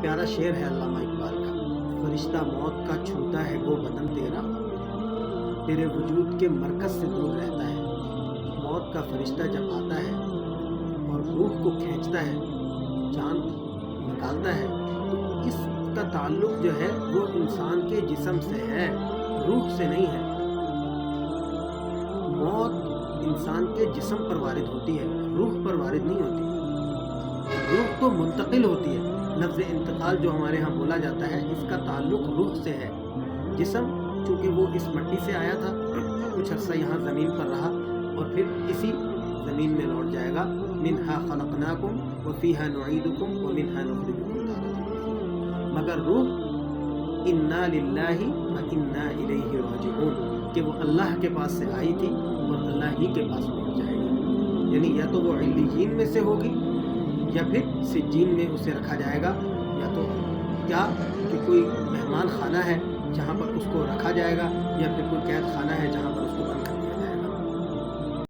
پیارا شعر ہے علامہ اقبال کا، فرشتہ موت کا چھوتا ہے وہ بدن تیرا، تیرے وجود کے مرکز سے دور رہتا ہے۔ موت کا فرشتہ جب آتا ہے اور روح کو کھینچتا ہے، جان نکالتا ہے، تو اس کا تعلق جو ہے وہ انسان کے جسم سے ہے، روح سے نہیں ہے۔ موت انسان کے جسم پر وارد ہوتی ہے، روح پر وارد نہیں ہوتی۔ روح تو منتقل ہوتی ہے۔ لفظ انتقال جو ہمارے ہاں بولا جاتا ہے، اس کا تعلق روح سے ہے۔ جسم چونکہ وہ اس مٹی سے آیا تھا، کچھ عرصہ یہاں زمین پر رہا اور پھر اسی زمین میں لوٹ جائے گا۔ منہا خلقناکم وفیہا نعیدکم ومنہا نخرجکم تارۃ اخری۔ مگر روح انا للہ وانا الیہ راجعون، کہ وہ اللہ کے پاس سے آئی تھی اور اللہ ہی کے پاس لوٹ جائے گی۔ یعنی یا تو وہ علیین میں سے ہوگی یا پھر سجین میں اسے رکھا جائے گا، یا تو کیا کہ کوئی مہمان خانہ ہے جہاں پر اس کو رکھا جائے گا، یا پھر کوئی قید خانہ ہے جہاں پر اس کو بند کر